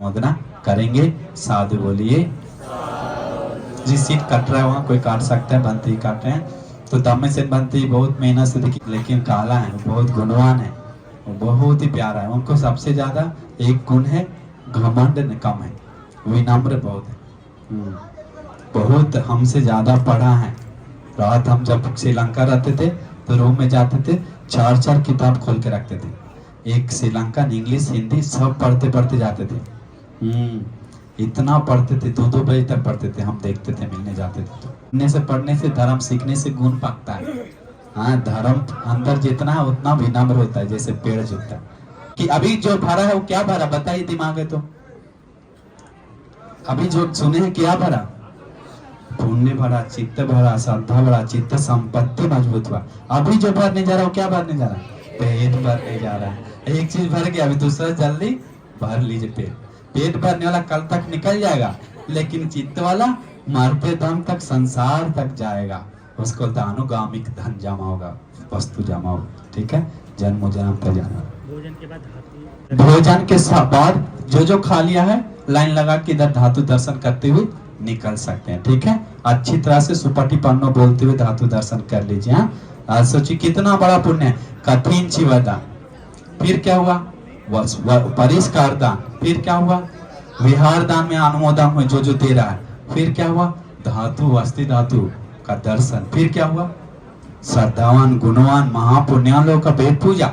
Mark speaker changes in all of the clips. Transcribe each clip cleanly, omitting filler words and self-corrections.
Speaker 1: मोदना करेंगे। साधु बोलिए। जी seat cut रहा है, वहाँ कोई काट सकता है, बंती काट रहे हैं। तो दम्मे से बंती बहुत मेहनत से देखी, लेकिन काला है, वो बहुत गुणवान है, वो बहुत ही प्यारा है। उनको सबसे ज्यादा एक गुण है, घमंड कम है, विनम्र बहुत है। बहुत हमसे ज्यादा पढ़ा है। रात हम जब श्रीलंका रहते थे तो रूम में जाते थे, चार चार किताब खोल के रखते थे, एक श्रीलंकन, इंग्लिश, हिंदी सब पढ़ते पढ़ते जाते थे। इतना पढ़ते थे, 2-2 बजे तक पढ़ते थे। हम देखते थे, मिलने जाते थे। तो पढ़ने से धर्म सीखने से गुण पकता है। हाँ, धर्म अंदर जितना है उतना विनम्र होता है, जैसे पेड़ जुटता है। कि अभी जो भरा है वो क्या भरा, बताइए, दिमाग है तो। अभी जो सुने हैं क्या भरा, पुण्य भरा, चित्त भरा, श्रद्धा भरा, चित्त संपत्ति मजबूत हुआ। अभी जो भरने जा रहा है क्या भरने जा रहा है, पेट भरने जा रहा है। एक चीज भर गया, अभी दूसरा जल्दी भर लीजिए। पेट पेट भरने वाला कल तक निकल जाएगा, लेकिन चित्त वाला मरते दम तक, संसार तक जाएगा। उसको दानुगामिक धन जमा होगा, वस्तु जमा होगा। ठीक है, जन्म जन्म तक जाना। भोजन के बाद जो जो खा लिया है, लाइन लगा के इधर धातु दर्शन करते हुए निकल सकते हैं। ठीक है, अच्छी तरह से सुपटी पन्नो बोलते हुए धातु दर्शन कर लीजिए। हाँ, सोचिए कितना बड़ा पुण्य है। कठिन चिवदान, फिर क्या हुआ, परिष्कार दान, फिर क्या हुआ, विहार दान में अनुमोदन में जो जो दे रहा है, फिर क्या हुआ, धातु अस्थि धातु का दर्शन, फिर क्या हुआ, श्रद्धावान गुणवान महापुण्यान लोग का पेट पूजा।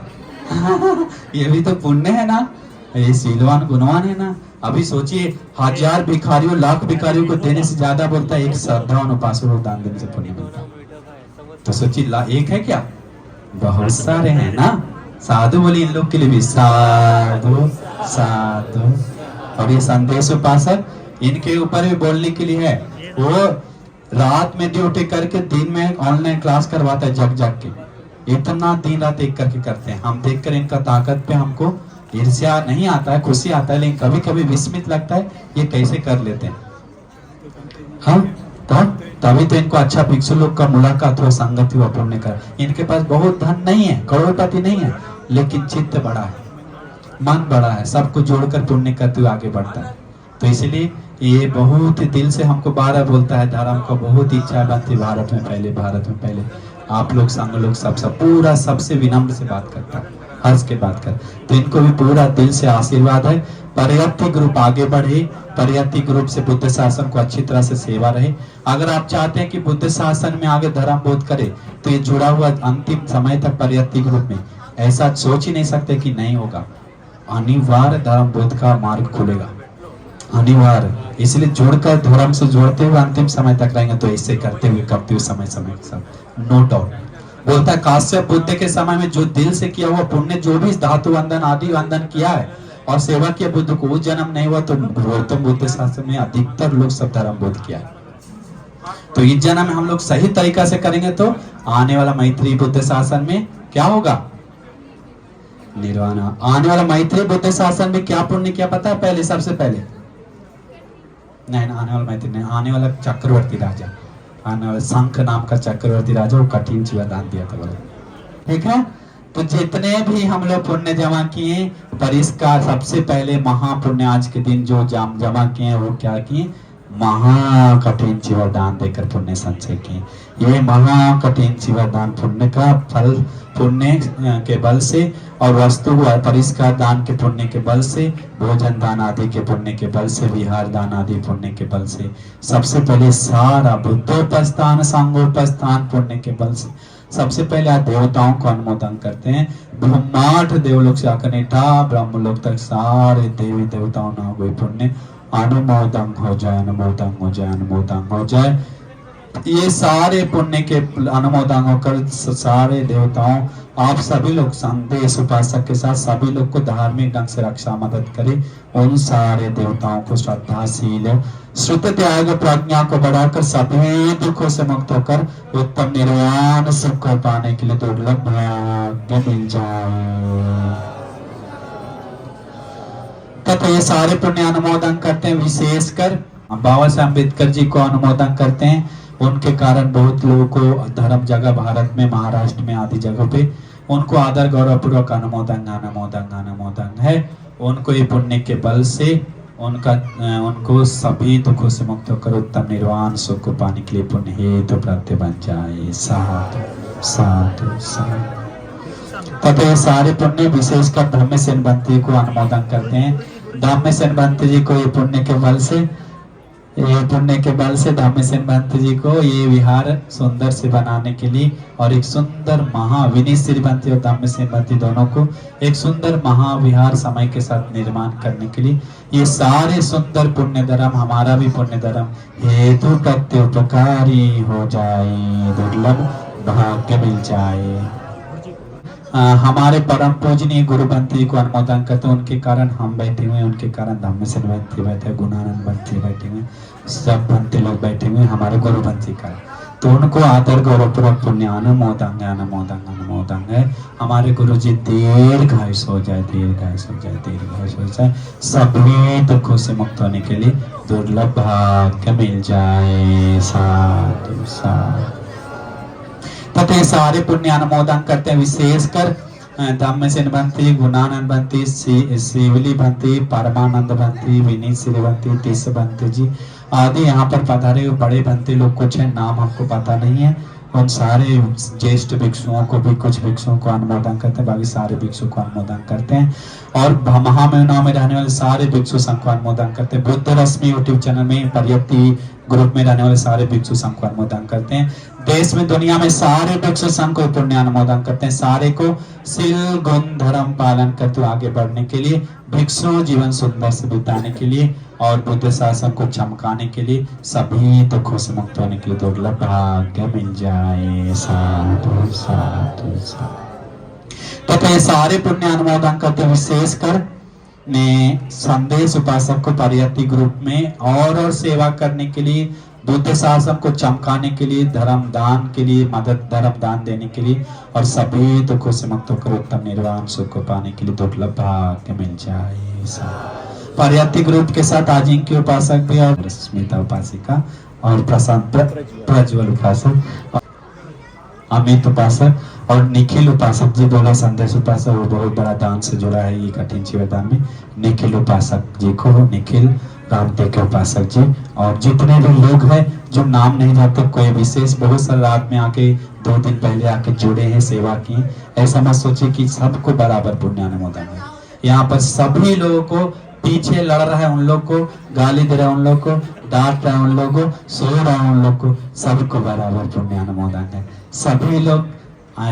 Speaker 1: ये भी तो पुण्य है ना, ये शीलवान गुणवान है ना। अभी सोचिए, 1000 भिखारियों, लाख भिखारियों को देने से ज्यादा बोलता है एक श्रद्धावान उपासक को दान देने से पुण्य मिलता है। तो सोचिए, एक है क्या, बहुत सारे हैं ना। साधु बोली इन लोग के लिए भी, साधु साधु। और ये संदेश उपासक, इनके ऊपर भी बोलने के लिए है। वो रात में ड्यूटी करके दिन में ऑनलाइन क्लास करवाता है, जग जग के। इतना दिन रात एक करके करते हैं। हम देखकर इनका ताकत पे हमको ईर्ष्या नहीं आता है, खुशी आता है, लेकिन कभी कभी विस्मित लगता है, ये कैसे कर लेते हैं। हाँ, तभी तो इनको अच्छा भिक्षु लोग का मुलाकात हुआ, संगत हुआ, पुण्य कर। इनके पास बहुत धन नहीं है, करोड़पति नहीं है, लेकिन चित्त बड़ा है, मन बड़ा है, सबको जोड़कर पुण्य करते हुए आगे बढ़ता है। तो इसलिए ये बहुत दिल से हमको बारह बोलता है, धर्म को बहुत इच्छा बनती, भारत में पहले, भारत में पहले। आप लोग संग लोग सब पूरा सबसे विनम्र से बात करता है, हर्ष के बात कर। तो इनको भी पूरा दिल से आशीर्वाद है। पर्याप्ति ग्रुप आगे बढ़े, पर्याप्ति ग्रुप से बुद्ध शासन को अच्छी तरह से सेवा रहे। अगर आप चाहते हैं कि बुद्ध शासन में आगे धर्म बोध करे, तो ये जुड़ा हुआ अंतिम समय तक पर्याप्ति ग्रुप में। ऐसा सोच ही नहीं सकते कि नहीं होगा, अनिवार्य धर्म बोध का मार्ग खुलेगा, अनिवार्य। इसलिए जोड़कर, धर्म से जोड़ते हुए अंतिम समय तक रहेंगे। तो ऐसे करते हुए समय समय के साथ, नो डाउट। बोलता है काश्यप बुद्ध के समय में जो दिल से किया हुआ पुण्य, जो भी धातु वंदन आदि वंदन किया है और सेवा किया बुद्ध को, वो जन्म नहीं हुआ तो गौतम बुद्ध शास्त्र में अधिकतर लोग सब धर्म बोध किया है। तो इस जन्म में हम लोग सही तरीका से करेंगे तो आने वाला मैत्री बुद्ध शासन में क्या होगा, निर्वाण। आने वाला मैत्री बुद्ध शासन में क्या पुण्य किया पता है, पहले सबसे पहले नहीं, आने वाला मैत्री नहीं, आने वाला चक्रवर्ती राजा, आने वाला शंख नाम का चक्रवर्ती राजा, वो कठिन चिवदान दिया था बोले। ठीक है, तो जितने भी हम लोग पुण्य जमा किए, परिष्कार सबसे पहले महापुण्य आज के दिन जो जमा किए, वो क्या किए, महाकठिन चिवदान देकर पुण्य संचय किए। ये महाकठिन चिवदान पुण्य का फल, पुण्य के बल से, और वस्तु परिष्कार दान के पुण्य के बल से, भोजन दान आदि के पुण्य के बल से, विहार दान आदि पुण्य के बल से, सबसे पहले सारा बुद्धोपस्थान संगोपस्थान पुण्य के बल से सबसे पहले आप देवताओं को अनुमोदन करते हैं। ब्रह्मांड देवलोक से आकर नेठा ब्रह्मलोक तक सारे देवी देवताओं ना हुए पुण्य अनुमोदन हो जाए, अनुमोदन हो जाए, अनुमोदन हो जाए। ये सारे पुण्य के अनुमोदन होकर सारे देवताओं, आप सभी लोग संदेश उपासक के साथ सभी लोग को धार्मिक ढंग से रक्षा मदद करें। उन सारे देवताओं को श्रद्धाशील श्रुत त्याग प्रज्ञा को बढ़ाकर सभी दुखों से मुक्त होकर उत्तम निर्वाण सुख को पाने के लिए दुर्लभ भाग्य मिल जाए। तथा ये सारे पुण्य अनुमोदन करते हैं, विशेषकर बाबा साहब अम्बेडकर जी को अनुमोदन करते हैं। उनके कारण बहुत लोगों को धर्म जगह भारत में, महाराष्ट्र में आदि जगहों पे उनको आदर गौरव पूर्वक अनुमोदन अनुमोदन अनुमोदन है। उनको ये पुण्य के बल से उनको सभी दुखों से मुक्त होकर उत्तम निर्वाण सुख को पाने के लिए पुण्य हेतु प्राप्त बन जाए। साधु साधु साधु। तथा सारे पुण्य विशेषकर धम्म सेन बंती को अनुमोदन करते हैं। धम्म सेन बंती जी को ये पुण्य के बल से धम्म सेन बंती जी को ये विहार सुंदर से बनाने के लिए और एक सुंदर विनीत श्रीबंती और धम्म सेन बंती दोनों को एक सुंदर महाविहार समय के साथ निर्माण करने के लिए ये सारे सुंदर पुण्य धर्म हमारा भी पुण्य धर्म हेतु प्रत्युपकारी हो जाए, दुर्लभ भाग्य मिल जाए। हमारे परम पूजनीय गुरु बंती को अनुमोदन करते हैं। उनके कारण हम बैठे हुए, उनके कारण धम्म सेन बंती बैठे, गुणानंद बंती बैठे हुए, सब बंती लोग बैठे हुए हमारे गुरु बंती का। तो उनको आदर गौरव पूर्वक पुण्य अनुमोदन है। हमारे गुरु जी दीर्घायुष हो जाए, दीर्घायुष हो जाए, दीर्घायुष हो जाए, सभी दुखों से मुक्त होने के लिए दुर्लभ भाग्य मिल जाए। साधु साधु। तथा सारे पुण्य अनुमोदन करते हैं विशेषकर धम्म सेन बंती, गुणानंद बंती, शिवली बंती, परमानंद बंती, विनीत श्री बंती, तीस बंती जी आदि यहाँ पर पधारे हुए बड़े बंती लोग कुछ है, नाम हमको पता नहीं है। उन सारे ज्येष्ठ भिक्षुओं को भी कुछ भिक्षुओं को अनुमोदन करते हैं, बाकी सारे भिक्षु को अनुमोदन करते हैं और महामहिमा में रहने वाले सारे भिक्षु संघ को अनुमोदन करते हैं। बुद्ध रश्मि यूट्यूब चैनल में पर्याप्ति ग्रुप में रहने वाले सारे भिक्षु संघ को अनुमोदन करते हैं। देश में दुनिया में सारे भिक्षु संघ को पुण्य अनुमोदन करते हैं। सारे को शील गुण धर्म पालन करते हुए आगे बढ़ने के लिए, भिक्षु जीवन सुंदर से बिताने के लिए और बुद्ध शासन को चमकाने के लिए, सभी दुखों से मुक्त होने के लिए दुर्लभ भाग्य मिल जाए। साधु साधु साधु। तथा ये सारे पुण्य अनुमोदन करते विशेषकर ने संदेश उपासक को परियति ग्रुप में और सेवा करने के लिए, बुद्ध शासन को चमकाने के लिए, धर्म दान के लिए, मदद धर्म दान देने के लिए और सभी दुखों से मुक्त होकर उत्तम निर्वाण सुख को पाने के लिए दुर्लभ भाग्य मिल जाए। परियति ग्रुप के साथ अजिंक्य उपासक भी और स्मिता उपासिका और प्रशांत प्रज्वल उपासक, अमित उपासक और निखिल उपासक जी बोला संदेश उपासक, वो बहुत बड़ा दान से जुड़ा है ये कठिन शिवदान में। निखिल उपासक जी को, निखिल रामदेव के उपासक जी और जितने भी लोग हैं जो नाम नहीं जानते, कोई विशेष बहुत सारे रात में आके 2 दिन पहले आके जुड़े हैं, सेवा की, ऐसा मत सोचिए कि सबको बराबर पुण्य अनुमोदन है। यहाँ पर सभी लोगों को पीछे लड़ रहा है, उन लोग को गाली दे रहा है, उन लोग को डांट रहा है, उन लोग को सो रहा है, उन लोग को सबको बराबर पुण्य अनुमोदन है। सभी लोग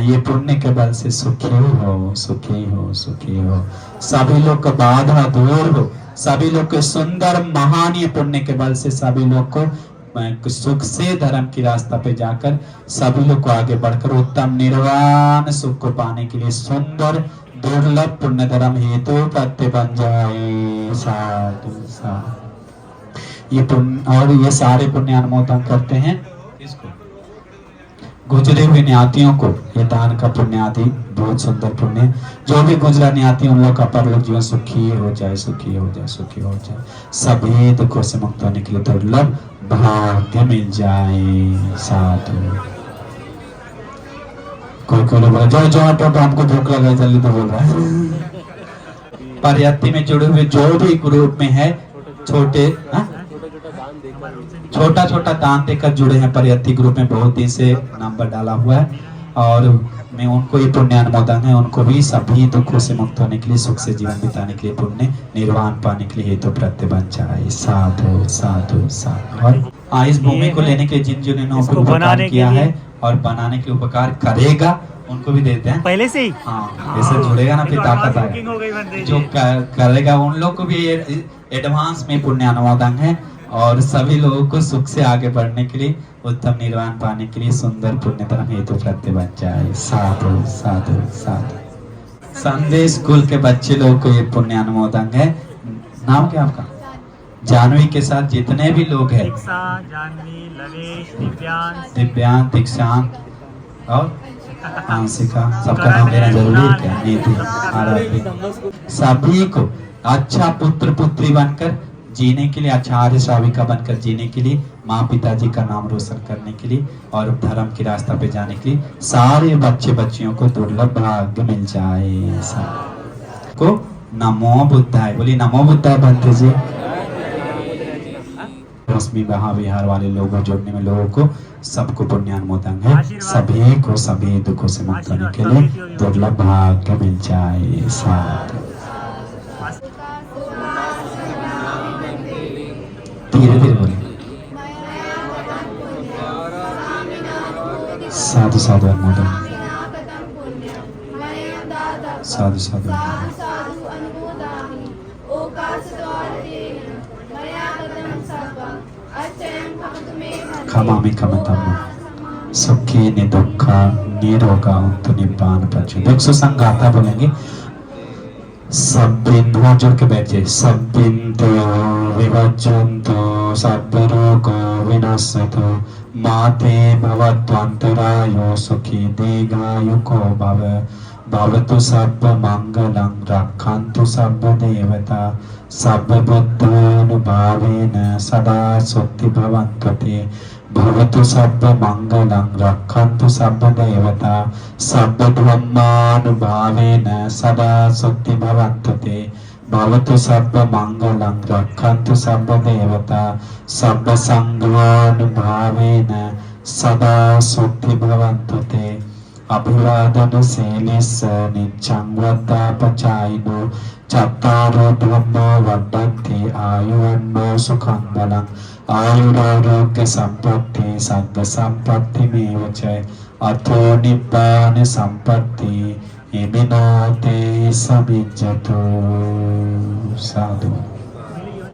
Speaker 1: ये पुण्य के बल से सुखी हो, सुखी हो, सुखी हो। सभी लोग का बाधा दूर हो, सभी लोग के सुंदर महान ये पुण्य के बल से सभी लोग को सुख से धर्म की रास्ता पे जाकर सभी लोग को आगे बढ़कर उत्तम निर्वाण सुख को पाने के लिए सुंदर दुर्लभ पुण्य धर्म हेतु प्रत्य बन जाए। साधु साधु। ये पुण्य और ये सारे पुण्य अनुमोदन करते हैं इसको गुजरे हुए न्यातियों को, ये दान का पुण्य आदि बहुत सुंदर पुण्य, जो भी गुजरा न्याती उन लोग का परलोक जीवन सुखी हो जाए, सुखी हो जाए, सुखी हो जाए, सभी दुखों से मुक्त होने के लिए दुर्लभ भाग्य मिल जाए। साधु। कोई लोग बोला जो हमको भूख लगा जल्दी तो बोल रहा है। परियति में जुड़े हुए जो भी ग्रुप में है, छोटा छोटा दान देकर जुड़े हैं परियति ग्रुप में, बहुत दिन से नंबर डाला हुआ है और मैं उनको ये पुण्य अनुमोदन है, उनको भी सभी दुखों से मुक्त होने के लिए, सुख से जीवन बिताने के लिए, पुण्य निर्वाण पाने के लिए हेतु प्रत्य बन जाए। साधु साधु साधु। और इस भूमि को लेने के जिन्होंने उपकार किया है और बनाने के उपकार करेगा उनको भी देते हैं
Speaker 2: पहले से ही।
Speaker 1: हाँ, जैसे जुड़ेगा ना फिर ताकत आएगा। जो करेगा उन लोग को भी एडवांस में पुण्य अनुमोदन है और सभी लोगों को सुख से आगे बढ़ने के लिए, उत्तम निर्वाण पाने के लिए सुंदर पुण्य धर्म हेतु प्रत्य बन जाए। साधु साधु साधु। संदेश स्कूल के बच्चे लोगों को ये पुण्य अनुमोदन है। नाम क्या आपका? जानवी के साथ जितने भी लोग हैं, दिव्यांश, दीक्षांत और आंशिका, सबका नाम लेना जरूरी है क्या? नीति, आराध्य, सभी को अच्छा पुत्र पुत्री बनकर जीने के लिए, अच्छा आर्य श्राविका बनकर जीने के लिए, माँ पिताजी का नाम रोशन करने के लिए और धर्म की रास्ता पे जाने के लिए सारे बच्चे बच्चियों को दुर्लभ भाग्य मिल जाए। को नमो बुद्धाय, बोली नमो बुद्धाय बंते जी। रश्मि महाविहार वाले लोगों जुड़ने में लोगों को सबको पुण्यानुमोदन है, सभी को सभी दुखों से मुक्त होने के लिए दुर्लभ भाग्य मिल जाए। साधु धीरे धीरे बोले। साधु साधु अनुमोदन, साधु साधु खमामि खमतम सुखी निदुखा निरोगा उन्तु निब्बान पचु। दुख सुसंग गाथा बोलेंगे। सब बिंदु जोड़ के बैठे। सब बिंदु विभजन्तु सब रोगो विनश्यतु माते भवत्वन्तरायो सुखी दीर्घायुको भव भवतु सब मंगलं रक्षन्तु सब देवता सब बुद्धानुभावेन सदा सुखी भवन्तु ते भवतु सब मंगलं रक्षन्तु सब देवता सब ब्रह्मानुभावेन सदा सुखी भवन्तु ते भवतु सब मंगलं रक्षन्तु सब देवता सब संघानुभावेन सदा सुखी भवन्तु ते अभिवादन शीलिस्स नित्यं वद्धापचायिनो चत्तारो धम्मो वर्धन्ति आयुवन्नो सुखं बलं आयुरारोग्य संपत्ति सद्ध संपत्तिमेव च अथो निब्बान संपत्ति इमिनाते समिज्जतो। साधु।